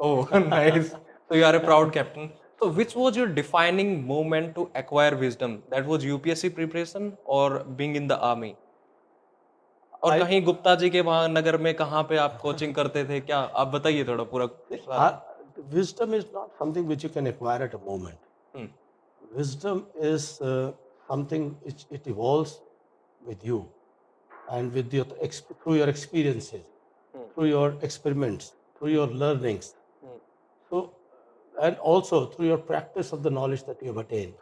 Oh, nice. So you are a proud captain. So which was your defining moment to acquire wisdom? That was UPSC preparation or being in the army? और I कहीं गुप्ता जी के वहाँ नगर में कहाँ पे आप coaching करते थे? क्या आप बताइए थोड़ा पूरा सारा? uh, wisdom is not something which you can acquire at a moment. Hmm, Wisdom is something which it evolves with you and with your through your experiences, hmm, through your experiments, through your learnings. Hmm, So, and also through your practice of the knowledge that you have attained.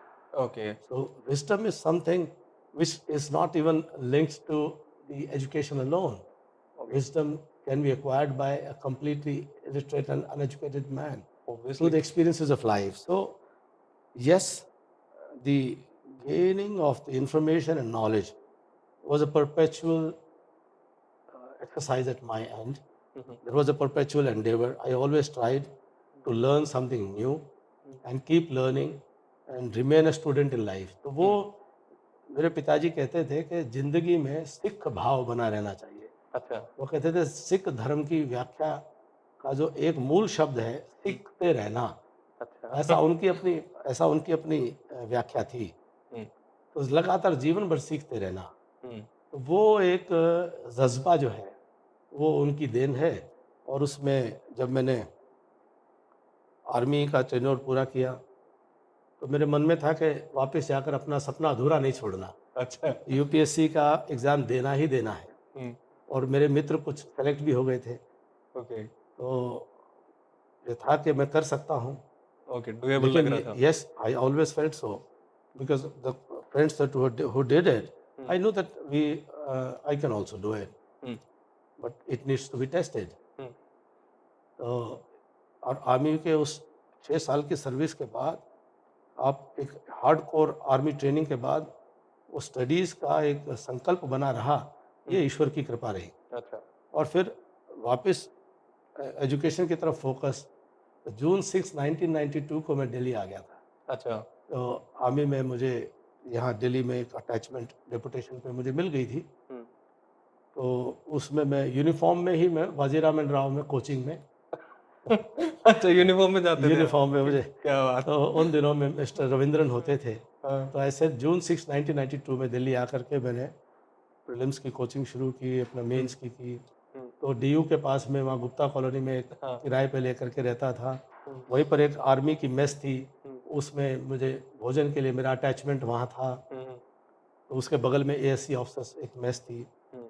Okay, So, wisdom is something which is not even linked to the education alone. Okay, Wisdom can be acquired by a completely illiterate and uneducated man through obviously. the experiences of life. So, yes, the gaining of the information and knowledge was a perpetual exercise at my end. Hmm, hmm, There was a perpetual endeavor. I always tried to learn something new hmm, and keep learning and remain a student in life. तो वो हुँ, मेरे पिताजी कहते थे कि जिंदगी में सिख भाव बना रहना चाहिए। अच्छा, वो कहते थे सिख धर्म की व्याख्या का जो एक मूल शब्द है हुँ, सीखते रहना, अच्छा, ऐसा उनकी अपनी ऐसा उनकी अपनी व्याख्या थी। हुँ, तो लगातार जीवन भर सीखते रहना, हुँ, तो वो एक जज्बा जो है वो उनकी देन है। और उसमें जब मैंने आर्मी का टेन्योर पूरा किया तो मेरे मन में था कि वापस जाकर अपना सपना अधूरा नहीं छोड़ना, अच्छा, यूपीएससी का एग्ज़ाम देना ही देना है। हुँ, और मेरे मित्र कुछ सेलेक्ट भी हो गए थे, ओके, तो ये था कि मैं कर सकता हूँ। ओके, डूएबल लग लेकिन रहा था। Yes, I always felt so because the friends that who did it, hmm, I know that we I can also do it, hmm, but it needs to be tested. Hmm, तो और army के उस 6 साल की service के बाद आप एक हार्डकोर आर्मी ट्रेनिंग के बाद वो स्टडीज़ का एक संकल्प बना रहा, हुँ, ये ईश्वर की कृपा रही। अच्छा, और फिर वापस एजुकेशन की तरफ फोकस। तो जून 6 1992 को मैं दिल्ली आ गया था। अच्छा, तो आर्मी में मुझे यहाँ दिल्ली में एक अटैचमेंट डेपुटेशन पे मुझे मिल गई थी। हुँ, तो उसमें मैं यूनिफ़ॉर्म में ही मैं वज़ीर अमन राव में कोचिंग में अच्छा यूनिफ़ॉर्म में जाते थे आप? यूनिफ़ॉर्म में मुझे। क्या बात! तो उन दिनों में मिस्टर रविंद्रन होते थे। हाँ, तो ऐसे जून 6 1992 में दिल्ली आकर के मैंने प्रीलिम्स की कोचिंग शुरू की, अपना हुँ, मेंस की की। हुँ, तो डीयू के पास में वहाँ गुप्ता कॉलोनी में एक हाँ, किराए पे लेकर के रहता था। हुँ, वहीं पर एक आर्मी की मेस थी, हुँ, उसमें मुझे भोजन के लिए मेरा अटैचमेंट वहाँ था। हुँ, हुँ, तो उसके बगल में एएससी ऑफिसर्स एक मेस थी। हुँ,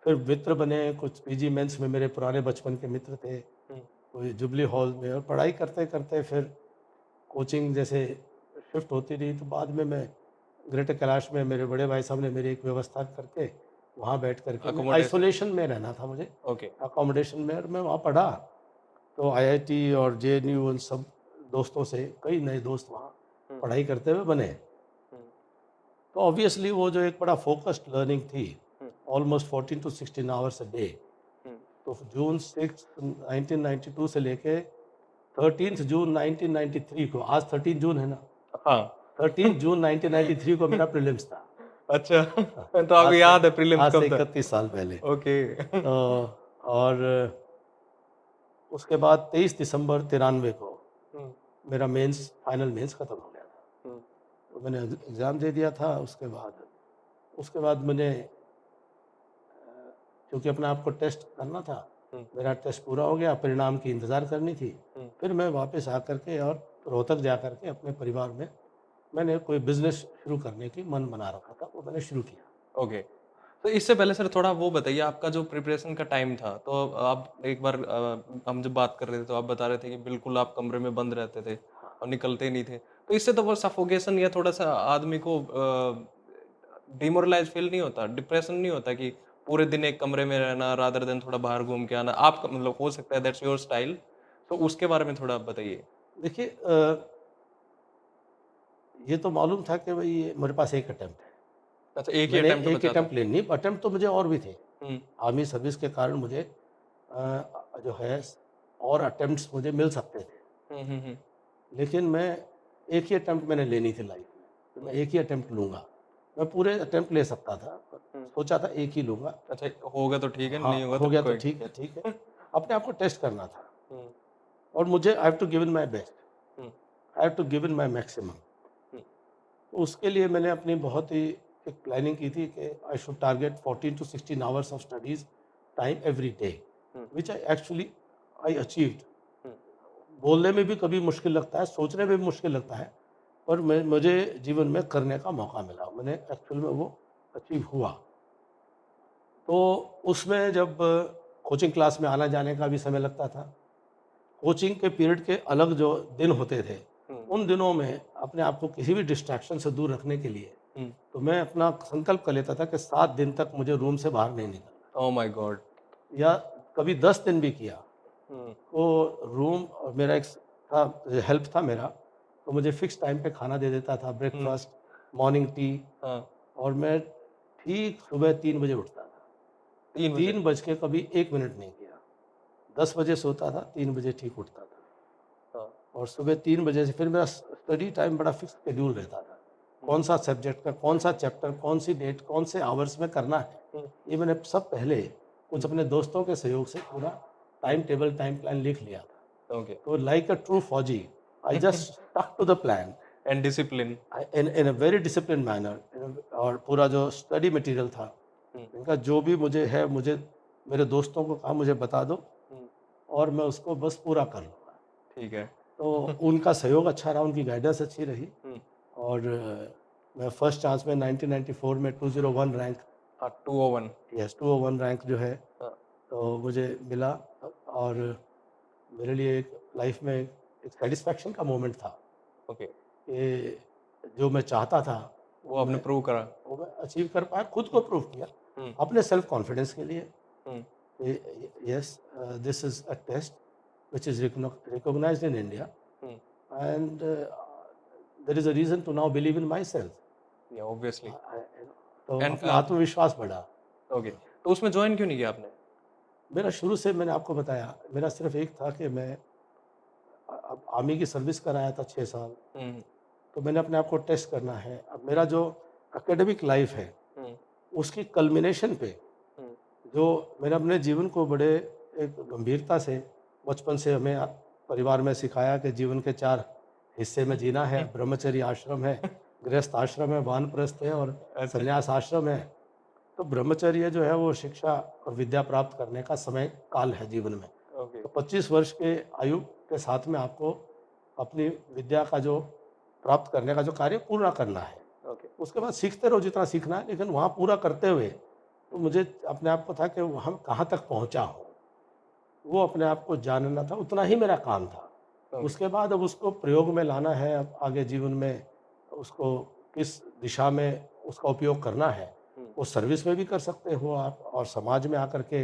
फिर मित्र बने, कुछ पीजी मेंस में मेरे पुराने बचपन के मित्र थे, हुँ, कोई जुबली हॉल में। और पढ़ाई करते-करते फिर कोचिंग जैसे शिफ्ट होती रही, तो बाद में मैं ग्रेटर कैलाश में मेरे बड़े भाई साहब ने मेरी एक व्यवस्था करके वहाँ बैठ कर के मैं अकोमोडेशन आइसोलेशन में रहना था मुझे, ओके, अकोमोडेशन में। और मैं वहाँ पढ़ा। तो आईआईटी और जेएनयू उन सब दोस्तों से कई नए दोस्त वहाँ हुँ, पढ़ाई करते हुए बने। हुँ, तो ऑब्वियसली वो जो एक बड़ा फोकस्ड लर्निंग थी, hmm, almost 14 to 16 hours a day. Hmm, तो जून 6 1992 से लेके 13 जून 1993 को, आज 13 जून है ना, हाँ। 13 जून 1993 को मेरा प्रीलिम्स था। अच्छा हाँ, तो आपको याद है प्रीलिम्स आज से कब था? 31 साल पहले। ओके। तो और उसके बाद 23 दिसंबर 93 को हुँ, मेरा मेंस फाइनल मेंस खत्म हो गया था। हुँ, तो मैंने एग्ज़ाम दे दिया था। उसके बाद मैंने क्योंकि अपने आप को टेस्ट करना था, हुँ, मेरा टेस्ट पूरा हो गया, परिणाम की इंतज़ार करनी थी। हुँ, फिर मैं वापस आकर के और रोहतक जा कर के अपने परिवार में मैंने कोई बिज़नेस शुरू करने की मन बना रखा था, वो मैंने शुरू किया। ओके। तो इससे पहले सर थोड़ा वो बताइए आपका जो प्रिपरेशन का टाइम था, तो आप एक बार हम जब बात कर रहे थे तो आप बता रहे थे कि बिल्कुल आप कमरे में बंद रहते थे और निकलते नहीं थे। तो इससे तो वो सफोकेशन या थोड़ा-सा आदमी को डिमोरलाइज़ फ़ील नहीं होता, डिप्रेशन नहीं होता कि पूरे दिन एक कमरे में रहना रादर देन थोड़ा बाहर घूम के आना? आपका मतलब हो सकता है दैट्स योर स्टाइल, तो उसके बारे में थोड़ा बताइए? देखिए ये तो मालूम था कि भई मेरे पास एक अटेम्प्ट है। अच्छा एक ही मैंने अटेम्प्ट एक बचा था। अटेम्प्ट ले नहीं, अटेम्प्ट तो मुझे और भी थे। हुँ, आर्मी सर्विस के कारण मुझे जो है और अटेम्प्ट्स मुझे मिल सकते थे। हुँ, हुँ, हुँ, लेकिन मैं एक ही अटेम्प्ट मैंने लेनी थी लाइफ में, तो मैं हुँ, एक ही अटेम्प्ट लूँगा। मैं पूरे अटेम्प्ट ले सकता था, पर हुँ। सोचा था एक ही लूँगा। अच्छा होगा तो ठीक है, हाँ, नहीं होगा तो हो गया तो कोई ठीक है, ठीक है। अपने आप को टेस्ट करना था। हुँ, और मुझे I have to give in my best, hmm, I have to give in my maximum. Hmm, तो उसके लिए मैंने अपनी बहुत ही एक प्लानिंग की थी कि I should target 14 to 16 hours of studies time every day, hmm, which I actually I achieved. Hmm, बोलने में भी कभी मुश्किल लगता है, सोचने में भी मुश्किल लगता है, पर मैं मुझे जीवन में करने का मौका मिला। मैंने एक्चुअल में वो अचीव हुआ। तो उसमें जब कोचिंग क्लास में आना-जाने का भी समय लगता था, कोचिंग के पीरियड के अलग जो दिन होते थे, हुँ, उन दिनों में अपने आप को किसी भी डिस्ट्रैक्शन से दूर रखने के लिए, हुँ। तो मैं अपना संकल्प कर लेता था कि 7 दिन तक मुझे रूम से बाहर नहीं निकलना, ओह माय गॉड! या कभी 10 दिन भी किया। हुँ, तो रूम और मेरा एक था, हेल्प था मेरा, तो मुझे फ़िक्स टाइम पे खाना दे देता था, हुँ, ब्रेकफ़ास्ट, मॉर्निंग टी, हाँ, और मैं ठीक सुबह 3 बजे उठता था। 3 बजे? 3 बज के कभी 1 मिनट नहीं किया। 10 बजे सोता था, 3 बजे ठीक उठता था। हाँ, और सुबह 3 बजे से फिर मेरा स्टडी टाइम बड़ा फ़िक्स शेड्यूल रहता था। हुँ, कौन-सा सब्जेक्ट का, कौन-सा चैप्टर, कौन-सी डेट, कौन से आवर्स में करना है। हुँ, ये मैंने सब पहले कुछ हुँ, अपने दोस्तों के सहयोग से पूरा हुँ, टाइम टेबल, टाइम प्लान लिख लिया था। ओके। तो लाइक अ ट्रू फौजी, I just stuck to the plan and discipline. In a very disciplined manner. और पूरा जो स्टडी मटेरियल था, हुँ, इनका जो भी मुझे है, मुझे मेरे दोस्तों को कहा मुझे बता दो, हुँ, और मैं उसको बस पूरा कर लूँगा। ठीक है। तो उनका सहयोग अच्छा रहा, उनकी गाइडेंस अच्छी रही, हुँ, और मैं फर्स्ट चांस में 1994 में 201 रैंक, हाँ, 201 यस 201 रैंक जो है, हाँ, तो मुझे मिला। और मेरे लिए एक लाइफ में एक सैटिस्फैक्शन का मोमेंट था ओके। कि जो मैं चाहता था वो आपने प्रूव करा। वो मैं अचीव कर पाया, खुद को हुँ, प्रूव किया, हुँ, अपने सेल्फ कॉन्फिडेंस के लिए। Hmm, yes, this is a test which is recognised in India, hmm, and there is a reason to now believe in myself. या ऑब्वियसली तो एंड अपना आत्मविश्वास बढ़ा। ओके, तो उसमें जॉइन क्यों नहीं किया आपने? मेरा शुरू से, मैंने आपको बताया, मेरा सिर्फ एक था कि मैं अब आर्मी की सर्विस कराया था 6 साल, हुँ, तो मैंने अपने आप को टेस्ट करना है। अब मेरा जो एकेडमिक लाइफ है, हुँ, उसकी कल्मिनेशन पे, हुँ, जो मैंने अपने जीवन को बड़े एक गंभीरता से, बचपन से हमें परिवार में सिखाया कि जीवन के 4 हिस्से में जीना है। ब्रह्मचर्य आश्रम है, गृहस्थ आश्रम है, वानप्रस्थ है, और अच्छा, संन्यास आश्रम है। तो ब्रह्मचर्य जो है वो शिक्षा और विद्या प्राप्त करने का समय काल है जीवन में। ओके, तो 25 वर्ष के आयु के साथ में आपको अपनी विद्या का जो प्राप्त करने का जो कार्य पूरा करना है। ओके, उसके बाद सीखते रहो जितना सीखना है, लेकिन वहाँ पूरा करते हुए तो हुँ, मुझे अपने आप को था कि हम कहाँ तक पहुँचा हूँ, वो अपने आप को जानना था, उतना ही मेरा काम था। ओके, उसके बाद अब उसको प्रयोग में लाना है, अब आगे जीवन में उसको किस दिशा में उसका उपयोग करना है, हुँ, वो सर्विस में भी कर सकते हो आप, और समाज में आकर के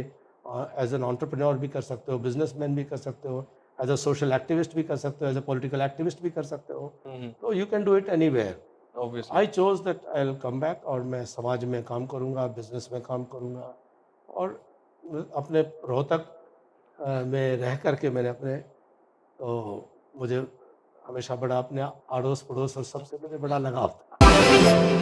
एज़ एन एंटरप्रेन्योर भी कर सकते हो, बिज़नेसमैन भी कर सकते हो, एज़ अ सोशल एक्टिविस्ट भी कर सकते हो, एज़ अ पॉलिटिकल एक्टिविस्ट भी कर सकते हो। हुँ, हुँ, तो you can do it anywhere. Obviously I chose that I will come back, और मैं समाज में काम करूँगा, बिज़नेस में काम करूँगा, और अपने रोहतक में रह कर के मैंने अपने, तो मुझे हमेशा बड़ा अपने अड़ोस-पड़ोस और सबसे मुझे बड़ा लगाव था।